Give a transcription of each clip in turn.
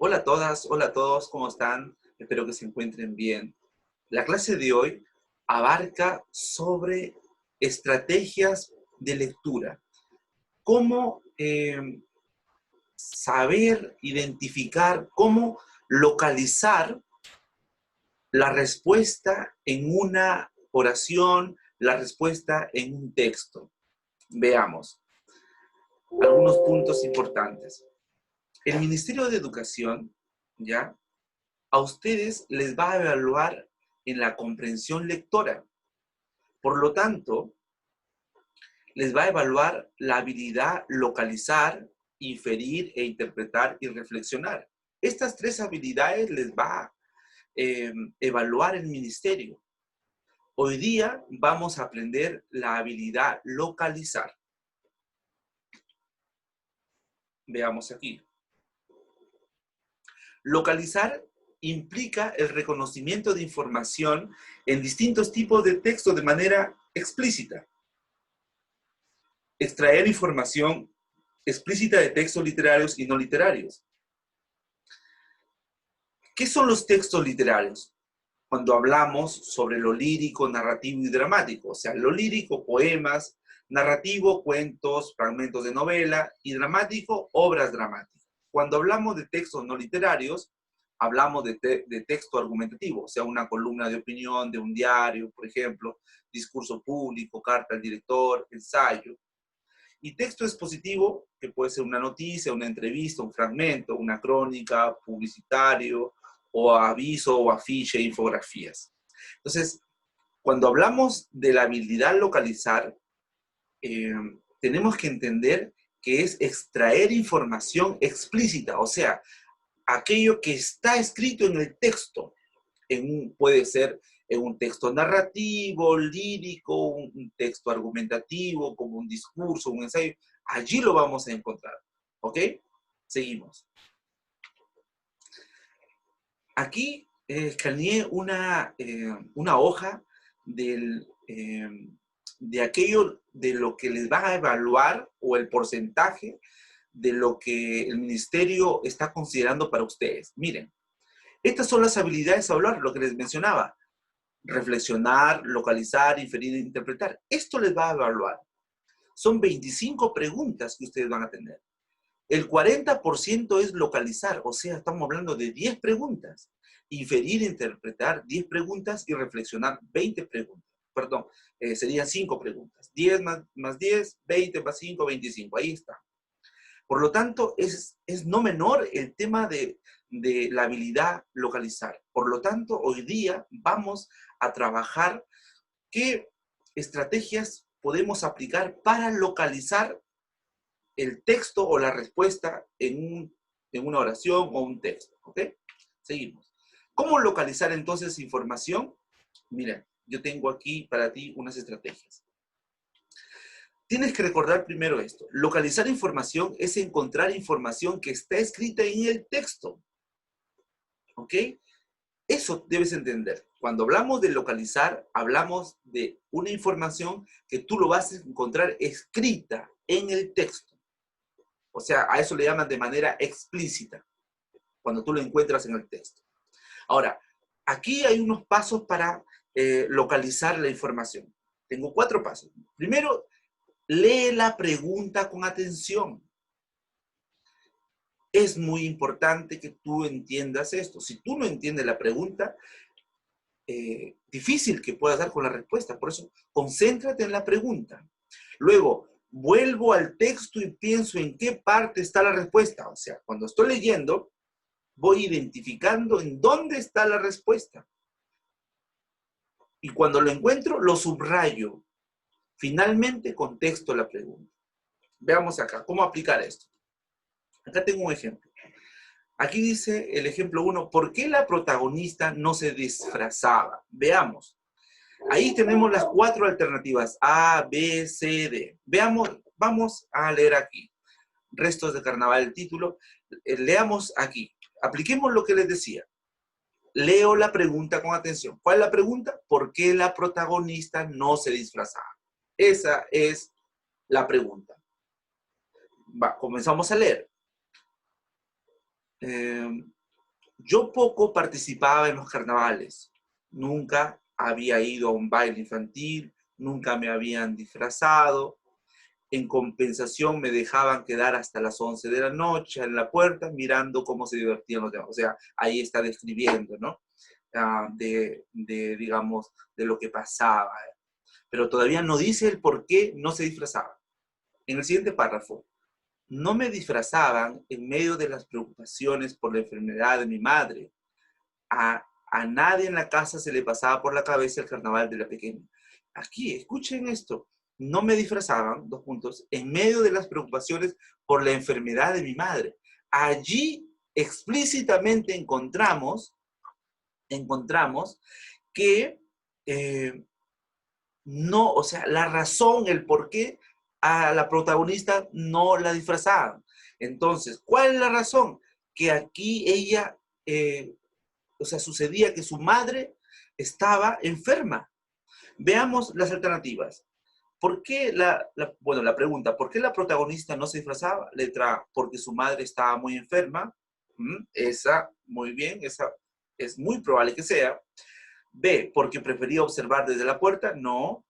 Hola a todas, hola a todos, ¿cómo están? Espero que se encuentren bien. La clase de hoy abarca sobre estrategias de lectura. Cómo saber identificar, cómo localizar la respuesta en una oración, la respuesta en un texto. Veamos algunos puntos importantes. El Ministerio de Educación, ¿ya?, a ustedes les va a evaluar en la comprensión lectora. Por lo tanto, les va a evaluar la habilidad localizar, inferir e interpretar y reflexionar. Estas tres habilidades les va a evaluar el ministerio. Hoy día vamos a aprender la habilidad localizar. Veamos aquí. Localizar implica el reconocimiento de información en distintos tipos de texto de manera explícita. Extraer información explícita de textos literarios y no literarios. ¿Qué son los textos literarios? Cuando hablamos sobre lo lírico, narrativo y dramático. O sea, lo lírico, poemas; narrativo, cuentos, fragmentos de novela; y dramático, obras dramáticas. Cuando hablamos de textos no literarios, hablamos de texto argumentativo, o sea, una columna de opinión de un diario, por ejemplo, discurso público, carta al director, ensayo. Y texto expositivo, que puede ser una noticia, una entrevista, un fragmento, una crónica, publicitario, o aviso, o afiche, infografías. Entonces, cuando hablamos de la habilidad localizar, tenemos que entender que es extraer información explícita, o sea, aquello que está escrito en el texto. Puede ser en un texto narrativo, lírico, un texto argumentativo, como un discurso, un ensayo. Allí lo vamos a encontrar. ¿Ok? Seguimos. Aquí escaneé una hoja de aquello de lo que les va a evaluar, o el porcentaje de lo que el ministerio está considerando para ustedes. Miren, estas son las habilidades a hablar, lo que les mencionaba. Reflexionar, localizar, inferir e interpretar. Esto les va a evaluar. Son 25 preguntas que ustedes van a tener. El 40% es localizar, o sea, estamos hablando de 10 preguntas. Inferir e interpretar 10 preguntas y reflexionar 20 preguntas. Perdón, serían 5 preguntas. 10 más 10, 20 más 5, 25. Ahí está. Por lo tanto, es no menor el tema de la habilidad localizar. Por lo tanto, hoy día vamos a trabajar qué estrategias podemos aplicar para localizar el texto o la respuesta en una oración o un texto. ¿Ok? Seguimos. ¿Cómo localizar entonces información? Mira, yo tengo aquí para ti unas estrategias. Tienes que recordar primero esto. Localizar información es encontrar información que está escrita en el texto. ¿Ok? Eso debes entender. Cuando hablamos de localizar, hablamos de una información que tú lo vas a encontrar escrita en el texto. O sea, a eso le llaman de manera explícita, cuando tú lo encuentras en el texto. Ahora, aquí hay unos pasos para localizar la información. Tengo 4 pasos. Primero, lee la pregunta con atención. Es muy importante que tú entiendas esto. Si tú no entiendes la pregunta, difícil que puedas dar con la respuesta. Por eso, concéntrate en la pregunta. Luego, vuelvo al texto y pienso en qué parte está la respuesta. O sea, cuando estoy leyendo, voy identificando en dónde está la respuesta. Y cuando lo encuentro, lo subrayo. Finalmente, contesto la pregunta. Veamos acá, ¿cómo aplicar esto? Acá tengo un ejemplo. Aquí dice el ejemplo 1, ¿por qué la protagonista no se disfrazaba? Veamos. Ahí tenemos las 4 alternativas, A, B, C, D. Veamos, vamos a leer aquí. Restos de carnaval, el título. Leamos aquí. Apliquemos lo que les decía. Leo la pregunta con atención. ¿Cuál es la pregunta? ¿Por qué la protagonista no se disfrazaba? Esa es la pregunta. Comenzamos a leer. Yo poco participaba en los carnavales. Nunca había ido a un baile infantil, nunca me habían disfrazado. En compensación me dejaban quedar hasta las 11 de la noche en la puerta mirando cómo se divertían los demás. O sea, ahí está describiendo, ¿no? Digamos, de lo que pasaba. Pero todavía no dice el por qué no se disfrazaba. En el siguiente párrafo, no me disfrazaban en medio de las preocupaciones por la enfermedad de mi madre. A nadie en la casa se le pasaba por la cabeza el carnaval de la pequeña. Aquí, escuchen esto. No me disfrazaban, dos puntos, en medio de las preocupaciones por la enfermedad de mi madre. Allí explícitamente encontramos que no, o sea, la razón, el por qué a la protagonista no la disfrazaban. Entonces, ¿cuál es la razón? Que aquí ella, o sea, sucedía que su madre estaba enferma. Veamos las alternativas. ¿Por qué bueno, la pregunta, ¿por qué la protagonista no se disfrazaba? Letra A, porque su madre estaba muy enferma. Esa, muy bien, esa es muy probable que sea. B, porque prefería observar desde la puerta. No.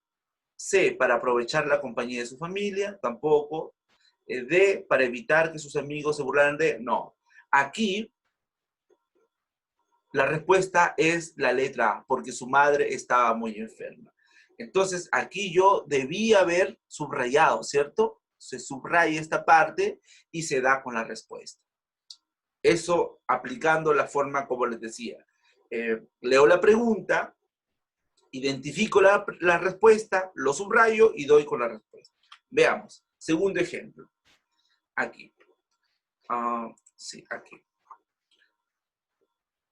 C, para aprovechar la compañía de su familia. Tampoco. D, para evitar que sus amigos se burlaran de. No. Aquí la respuesta es la letra A, porque su madre estaba muy enferma. Entonces, aquí yo debía haber subrayado, ¿cierto? Se subraya esta parte y se da con la respuesta. Eso aplicando la forma como les decía. Leo la pregunta, identifico la respuesta, lo subrayo y doy con la respuesta. Veamos. Segundo ejemplo. Aquí. Sí, aquí.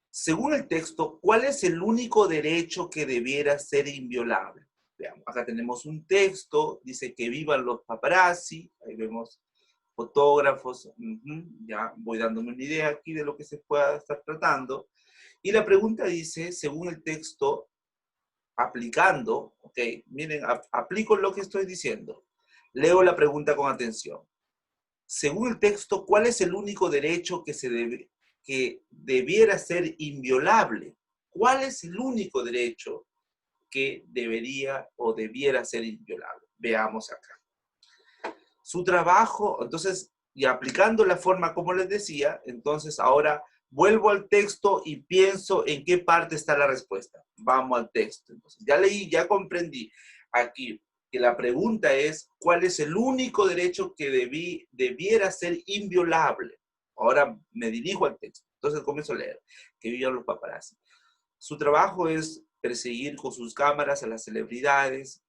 Según el texto, ¿cuál es el único derecho que debiera ser inviolable? Veamos, acá tenemos un texto, dice que vivan los paparazzi, ahí vemos fotógrafos, ya voy dándome una idea aquí de lo que se pueda estar tratando. Y la pregunta dice, según el texto, aplicando, ok, miren, aplico lo que estoy diciendo. Leo la pregunta con atención. Según el texto, ¿cuál es el único derecho que debiera ser inviolable? ¿Cuál es el único derecho que debería o debiera ser inviolable? Veamos acá. Su trabajo, entonces, y aplicando la forma como les decía, entonces ahora vuelvo al texto y pienso en qué parte está la respuesta. Vamos al texto. Entonces, ya leí, ya comprendí aquí que la pregunta es, ¿cuál es el único derecho que debiera ser inviolable? Ahora me dirijo al texto. Entonces comienzo a leer, que vivan los paparazzi. Su trabajo es perseguir con sus cámaras a las celebridades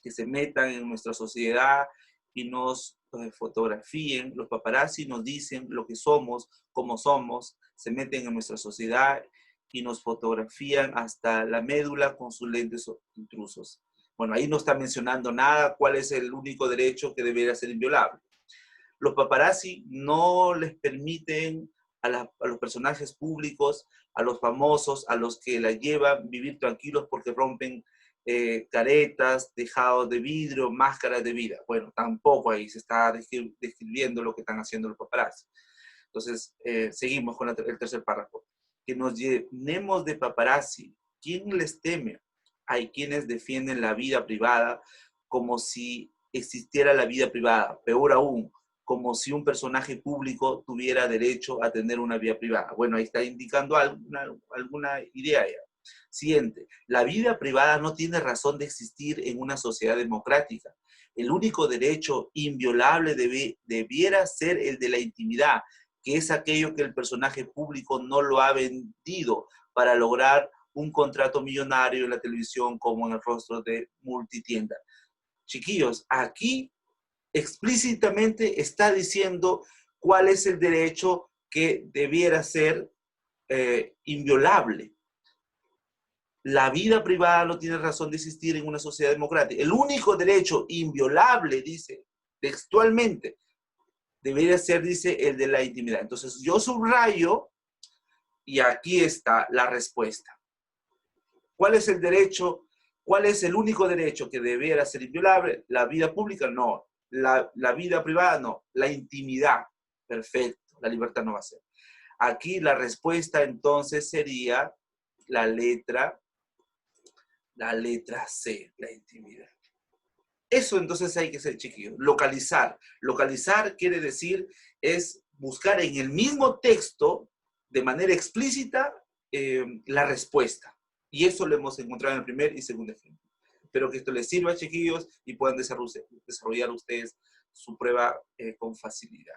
que se metan en nuestra sociedad y nos fotografíen. Los paparazzi nos dicen lo que somos, cómo somos, se meten en nuestra sociedad y nos fotografían hasta la médula con sus lentes intrusos. Bueno, ahí no está mencionando nada cuál es el único derecho que debería ser inviolable. Los paparazzi no les permiten a los personajes públicos, a los famosos, a los que la llevan vivir tranquilos porque rompen caretas, tejados de vidrio, máscaras de vida. Bueno, tampoco ahí se está describiendo lo que están haciendo los paparazzi. Entonces, seguimos con el tercer párrafo. Que nos llenemos de paparazzi. ¿Quién les teme? Hay quienes defienden la vida privada como si existiera la vida privada. Peor aún, como si un personaje público tuviera derecho a tener una vida privada. Bueno, ahí está indicando alguna idea ya. Siguiente, la vida privada no tiene razón de existir en una sociedad democrática. El único derecho inviolable debiera ser el de la intimidad, que es aquello que el personaje público no lo ha vendido para lograr un contrato millonario en la televisión como en el rostro de multitienda. Chiquillos, aquí explícitamente está diciendo cuál es el derecho que debiera ser inviolable. La vida privada no tiene razón de existir en una sociedad democrática. El único derecho inviolable, dice textualmente, debería ser, dice, el de la intimidad. Entonces yo subrayo y aquí está la respuesta. ¿Cuál es el derecho? ¿Cuál es el único derecho que debiera ser inviolable? La vida pública, no. La vida privada, no. La intimidad, perfecto. La libertad no va a ser. Aquí la respuesta entonces sería la letra C, la intimidad. Eso entonces hay que hacer, chiquillos. Localizar. Localizar quiere decir es buscar en el mismo texto, de manera explícita, la respuesta. Y eso lo hemos encontrado en el primer y segundo ejemplo. Espero que esto les sirva, chiquillos, y puedan desarrollar ustedes su prueba con facilidad.